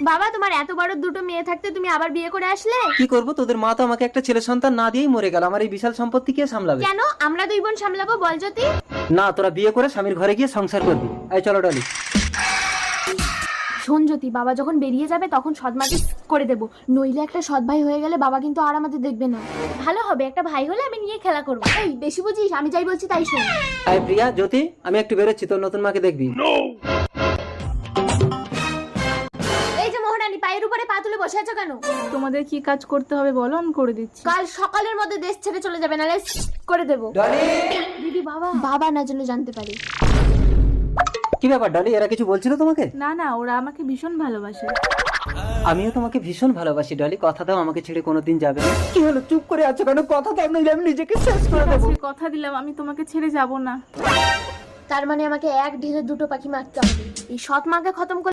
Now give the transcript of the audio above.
বাবা, তোমার এত বড় দুটো মেয়ে থাকতে তুমি আবার বিয়ে করে আসলে? কি করবো, তোদের মা তো আমাকে একটা ছেলে সন্তান না দিয়েই মরে গেল। আমার এই বিশাল সম্পত্তি কে সামলাবে? কেন? আমরা দুই বোন সামলাবো, বল জ্যোতি। না, তোরা বিয়ে করে স্বামীর ঘরে গিয়ে সংসার করবি। এই চলো ডলি। শোন জ্যোতি, বাবা যখন বেরিয়ে যাবে তখন সৎমাকে করে দেবো, নইলে একটা সৎ ভাই হয়ে গেলে বাবা কিন্তু আর আমাদের দেখবে না। ভালো হবে, একটা ভাই হলে আমি নিয়ে খেলা করবো। এই বেশি বুঝিস, আমি যাই বলছি তাই শোন। এই প্রিয়া, জ্যোতি, আমি একটু বেরোচ্ছি, তোর নতুন মাকে দেখবি। এই যে মহারানী, পায়ের উপরে পা তুলে বসে আছো কেন? তোমাদের কি কাজ করতে হবে বলো, আমি করে দিচ্ছি। কাল সকালের মধ্যে দেশ ছেড়ে চলে যাবে, নাহলে করে দেবো। ডলি! দিদি, বাবা না যেন জানতে পারি। কি ব্যাপার ডলি, এরা কিছু বলছিল তোমাকে? না না, ওরা আমাকে ভীষণ ভালোবাসে। আমিও তোমাকে ভীষণ ভালোবাসি ডলি, কথা দাও আমাকে ছেড়ে কোনোদিন যাবে না। কি হলো, চুপ করে আছো কেন? কথা দাও, নইলে আমি নিজেকে শেষ করে দেবো। আজকে কথা দিলাম আমি তোমাকে ছেড়ে যাব না। তার মানে আমাকে এক ঢিলে দুটো পাখি মারতে হবে। এই সৎ মাকে খতম করে